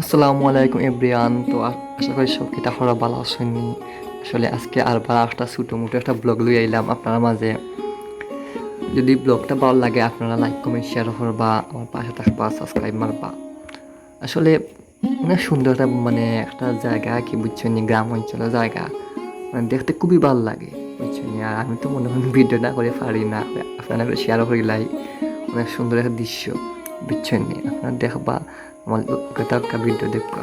আসসালামু আলাইকুম এভরিওয়ান। তো আশা করি সবকিছু আপনারা ভালো আছেন। আসলে আজকে আরবার একটা ছোটো মোটো একটা ব্লগ লই আইলাম আপনার মাঝে। যদি ব্লগটা ভালো লাগে আপনারা লাইক কমেন্ট শেয়ার করবা, আমার পাশে থাকবা, সাবস্ক্রাইব মারবা। আসলে অনেক সুন্দর একটা একটা জায়গা কি বুঝছেন, গ্রাম অঞ্চলের জায়গা দেখতে খুবই ভালো লাগে বুঝছেন। আর আমি তো মনে হয় ভিডিও না করে পারি না, আপনারা শেয়ারও করিলাই। অনেক সুন্দর একটা দৃশ্য বুঝছেন, আপনারা দেখবা আমার কথা ভিডিও দেখবা।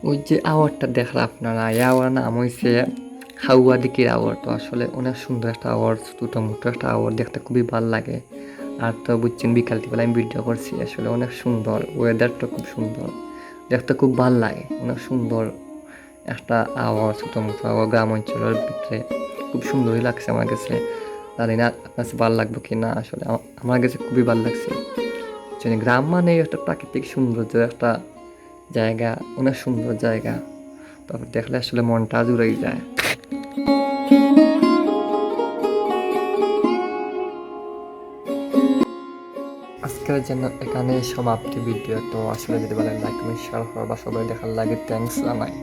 ওই যে আওয়ারটা দেখলা আপনারা, এই আওয়ার নাম হয়েছে হাউয়া দিকির আওয়ার। তো আসলে অনেক সুন্দর একটা আওয়ার, ছোটো মোটো একটা আওয়ার, দেখতে খুবই ভালো লাগে। আর তো বুঝছেন বিকালবেলা আমি ভিডিও করছি, আসলে অনেক সুন্দর, ওয়েদারটা খুব সুন্দর, দেখতে খুব ভালো লাগে। অনেক সুন্দর একটা আওয়ার, ছোটো মোটো আওয়ার, গ্রাম অঞ্চলের ভিতরে খুব সুন্দরই লাগছে আমার কাছে। জানি না আপনার কাছে ভালো লাগবে কি না, আসলে আমার কাছে খুবই ভালো লাগছে। গ্রাম মানে একটা প্রাকৃতিক সৌন্দর্য একটা জায়গা, অনেক সুন্দর জায়গা। তারপর দেখলে আসলে মনটা জুড়েই যায়। আজকের জন্য এখানে সমাপ্তি ভিডিও। তো আসলে যদি বলেন লাইক কমেন্ট শেয়ার করবা, সবাই দেখার লাগে থ্যাংকস জানাই।